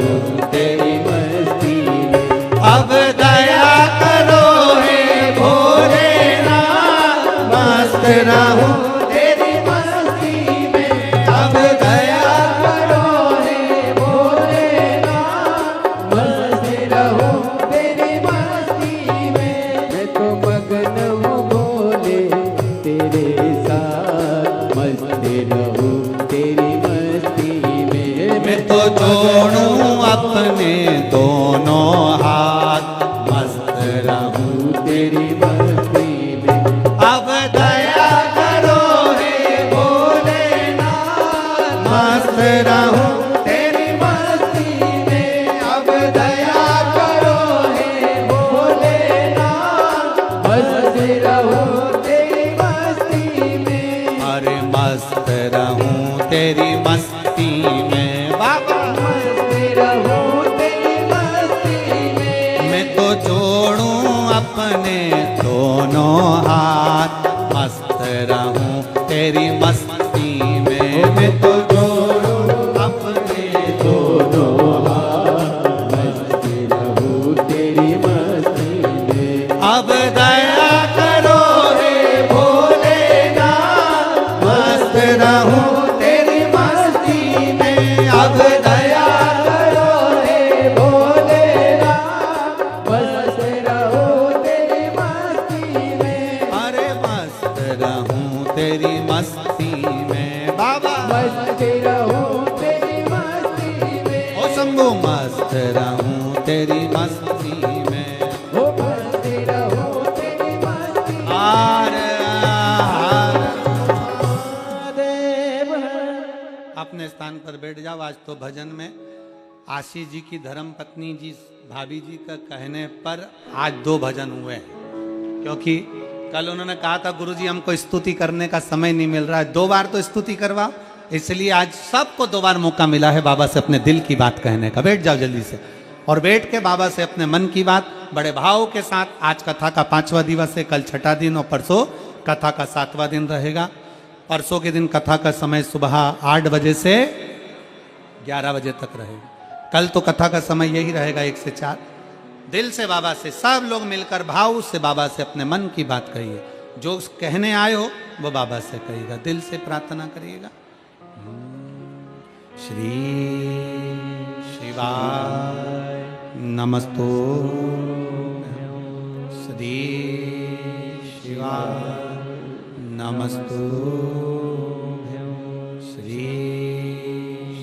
रहूं तेरी मस्ती में। अब दया करो हे भोलेनाथ, मस्त रहूं तेरी मस्ती में। अब दया करो हे भोलेनाथ, मस्त रहूं तेरी मस्ती में। मैं तो मगन हूँ भोले तेरे साथ, मस्त रहूं तेरी मस्ती में। मैं तो जोड़ूं अपने दोनों हाथ, मस्त रहूं तेरी मस्ती में। अब दया करो हे भोलेनाथ, मस्त रहूं तेरी मस्ती में। अब दया करो हे भोलेनाथ, मस्त रहूं तेरी मस्ती में। अरे मस्त रहूं तेरी मस्ती में बाबा, मस्त रहूं तेरी मस्ती में। मैं तो जोड़ूं अपने दोनों हाथ, मस्त रहूं तेरी मस्ती में। मैं तो जोड़ूं अपने दोनों हाथ, मस्त रहूं तेरी मस्ती में। अब दया करो हे भोलेनाथ, मस्त रहूं तेरी मस्ती में। अब दया करो हे भोलेनाथ, मस्त रहूं तेरी मस्ती में। अरे मस्त रहूं तेरी मस्ती में बाबा, मस्त रहूं तेरी मस्ती में। ओ शंभू मस्त रहूं तेरी मस्ती में। ओ मस्त रहूं तेरी मस्ती में। हार हार देव अपने स्थान पर बैठ जाओ। आज तो भजन में आशीष जी की धर्म पत्नी जी भाभी जी का कहने पर आज 2 भजन हुए हैं, क्योंकि कल उन्होंने कहा था गुरुजी हमको स्तुति करने का समय नहीं मिल रहा है, 2 बार तो स्तुति करवाओ, इसलिए आज सबको 2 बार मौका मिला है बाबा से अपने दिल की बात कहने का। बैठ जाओ जल्दी से और बैठ के बाबा से अपने मन की बात बड़े भाव के साथ। आज कथा का 5वां दिवस है, कल 6ठा दिन और परसों कथा का 7वां दिन रहेगा। परसों के दिन कथा का समय सुबह 8 बजे से 11 बजे तक रहेगा। कल तो कथा का समय यही रहेगा 1 से 4। दिल से बाबा से सब लोग मिलकर भाव से बाबा से अपने मन की बात कहिए। जो कहने आए हो वो बाबा से कहिएगा, दिल से प्रार्थना करिएगा। श्री शिवाय नमस्तो, श्री शिवाय नमस्तो, श्री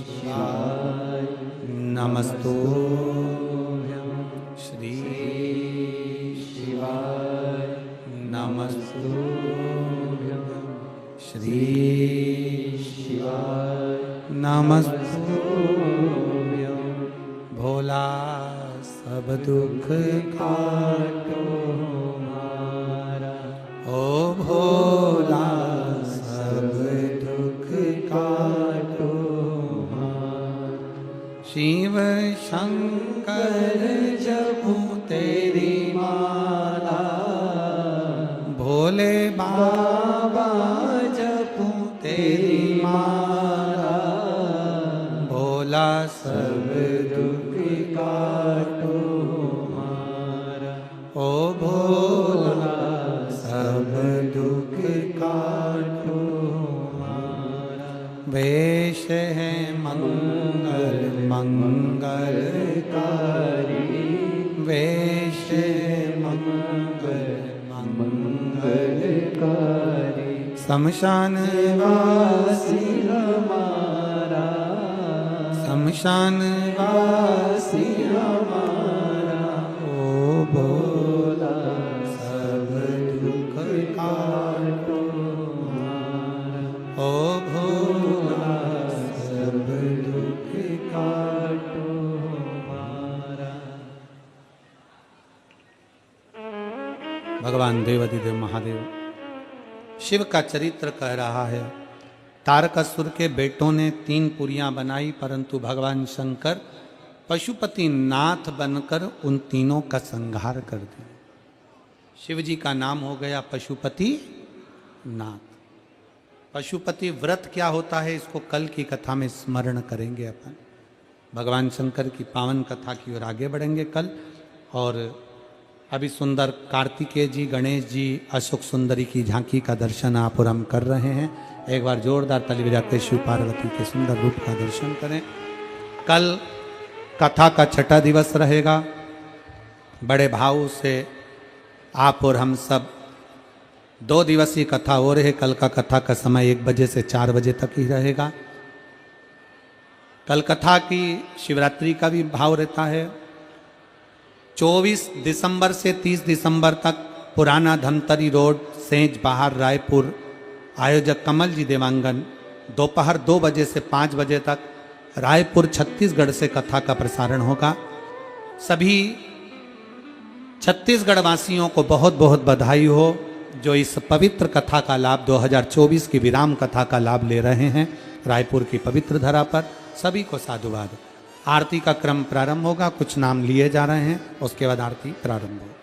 शिवाय नमस्तो, श्री शिवाय नमस्तो, श्री शिवाय नमस्तो। भोला सब दुख काटो हमारा, ओ भोला सब दुख काटो हमारा। शिव शंकर जपूं तेरी माला, भोले बाबा जपूं तेरी माला। भोला सब दुख काटो हमारा, ओ भोला सब दुख काटो हमारा। वेश है मंगल मंगलकारी, वेश है मंगल मंगलकारी। शमशान वासी हमारा, शमशान वासी हमारा। ओ भोला सब दुख काटो हमारा, ओ भोला सब दुख काटो हमारा। भगवान देवाधिदेव महादेव शिव का चरित्र कह रहा है। तारकासुर के बेटों ने 3 पुरियां बनाई, परंतु भगवान शंकर पशुपति नाथ बनकर उन तीनों का संहार कर दिया। शिव जी का नाम हो गया पशुपति नाथ। पशुपति व्रत क्या होता है इसको कल की कथा में स्मरण करेंगे अपन। भगवान शंकर की पावन कथा की ओर आगे बढ़ेंगे कल। और अभी सुंदर कार्तिकेय जी, गणेश जी, अशोक सुंदरी की झांकी का दर्शन आप और हम कर रहे हैं। एक बार जोरदार ताली बजा के शिव पार्वती के सुंदर रूप का दर्शन करें। कल कथा का छठा दिवस रहेगा। बड़े भाव से आप और हम सब 2 दिवसीय कथा हो रही है। कल का कथा का समय 1 बजे से 4 बजे तक ही रहेगा। कल कथा की शिवरात्रि का भी भाव रहता है। 24 दिसंबर से 30 दिसंबर तक पुराना धमतरी रोड, सेंज बाहर, रायपुर, आयोजक कमल जी देवांगन, दोपहर 2 बजे से 5 बजे तक रायपुर छत्तीसगढ़ से कथा का प्रसारण होगा। सभी छत्तीसगढ़ वासियों को बहुत बहुत बधाई हो जो इस पवित्र कथा का लाभ 2024 की विराम कथा का लाभ ले रहे हैं रायपुर की पवित्र धरा पर। सभी को साधुवाद। आरती का क्रम प्रारंभ होगा। कुछ नाम लिए जा रहे हैं, उसके बाद आरती प्रारंभ होगी।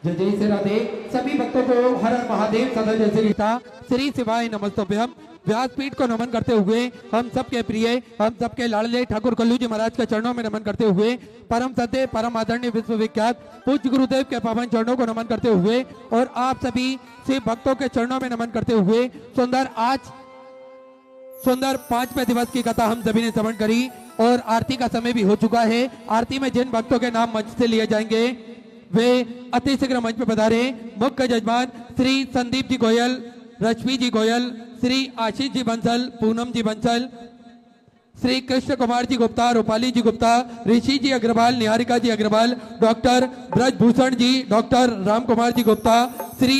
जय जय श्री राधे। सभी भक्तों को हर हर महादेव सदा जय श्री गीता श्री शिवाय नमस्तभ्यम। व्यासपीठ को नमन करते हुए हम सबके प्रिय, हम सबके लाडले ठाकुर कल्लू जी महाराज के चरणों में नमन करते हुए, परम सत्य परम आदरणीय विश्वविख्यात पूज्य गुरुदेव के पावन चरणों को नमन करते हुए और आप सभी शिव भक्तों के चरणों में नमन करते हुए सुंदर 5वें दिवस की कथा हम सभी ने श्रवण करी और आरती का समय भी हो चुका है। आरती में जिन भक्तों के नाम मंच से लिए जाएंगे वे अति शीघ्र मंच पर पधारे। मुख्य जजमान श्री संदीप जी गोयल, रश्मि जी गोयल, श्री आशीष जी बंसल, पूनम जी बंसल, श्री कृष्ण कुमार जी गुप्ता, रूपाली जी गुप्ता, ऋषि जी अग्रवाल, निहारिका जी अग्रवाल, डॉक्टर ब्रजभूषण जी, डॉक्टर राम कुमार जी गुप्ता, श्री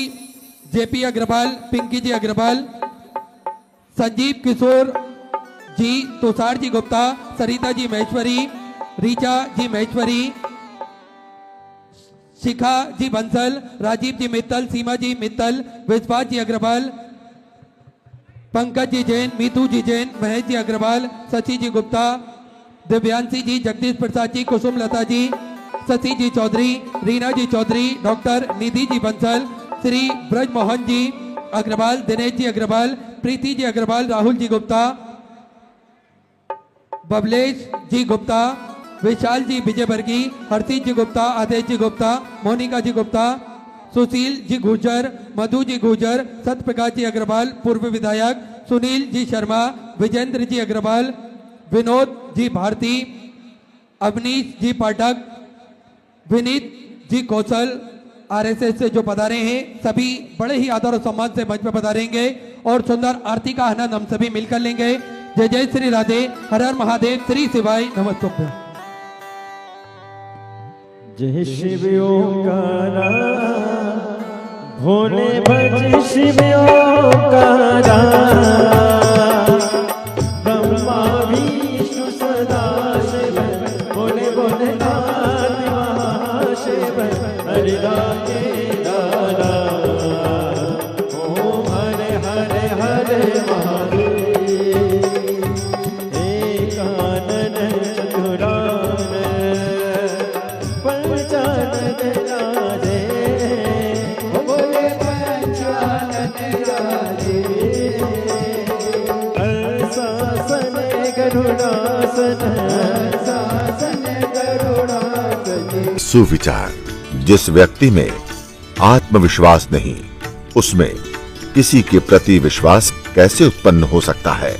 जेपी अग्रवाल, पिंकी जी अग्रवाल, संजीव किशोर जी, तुषार जी गुप्ता, सरिता जी महेश्वरी, रीचा जी महेश्वरी, शिखा जी बंसल, राजीव जी मित्तल, सीमा जी मित्तल, विश्वास जी अग्रवाल, पंकज जी जैन, मीतू जी जैन, महेश जी अग्रवाल, शशि जी गुप्ता, दिव्यांशी जी, जगदीश प्रसाद जी, कुसुम लता जी, शशि जी चौधरी, रीना जी चौधरी, डॉक्टर निधि जी बंसल, श्री ब्रजमोहन जी अग्रवाल, दिनेश जी अग्रवाल, प्रीति जी अग्रवाल, राहुल जी गुप्ता, बबलेश जी गुप्ता, विशाल जी विजयवर्गी, हर्षित जी गुप्ता, आदेश जी गुप्ता, मोनिका जी गुप्ता, सुशील जी गुर्जर, मधु जी गुर्जर, सत्यप्रकाश जी अग्रवाल, पूर्व विधायक, सुनील जी शर्मा, विजेंद्र जी अग्रवाल, विनोद जी भारती, अवनीश जी पाठक, विनीत जी कौशल, आरएसएस से जो पधारे हैं सभी बड़े ही आदर और सम्मान से मंच पर पधारेंगे और सुंदर आरती का आनंद हम सभी मिलकर लेंगे। जय जय श्री राधे। हर हर महादेव। श्री शिवाय नमस्तुभ्यं। जय शिव ओंकारा भोले भज शिव ओंकारा, ब्रह्मा विष्णु सदा शिव, भोले भोलेनाथ महाशिव, हरि राधे दादा, ओम हरे हरे हरे महादेव, एकानन चतुरानन पंचानन राधे, बोले पंचानन राधे, शासन गरुड़ासन, शासन गरुड़ासन। सुविचार। जिस व्यक्ति में आत्मविश्वास नहीं, उसमें किसी के प्रति विश्वास कैसे उत्पन्न हो सकता है।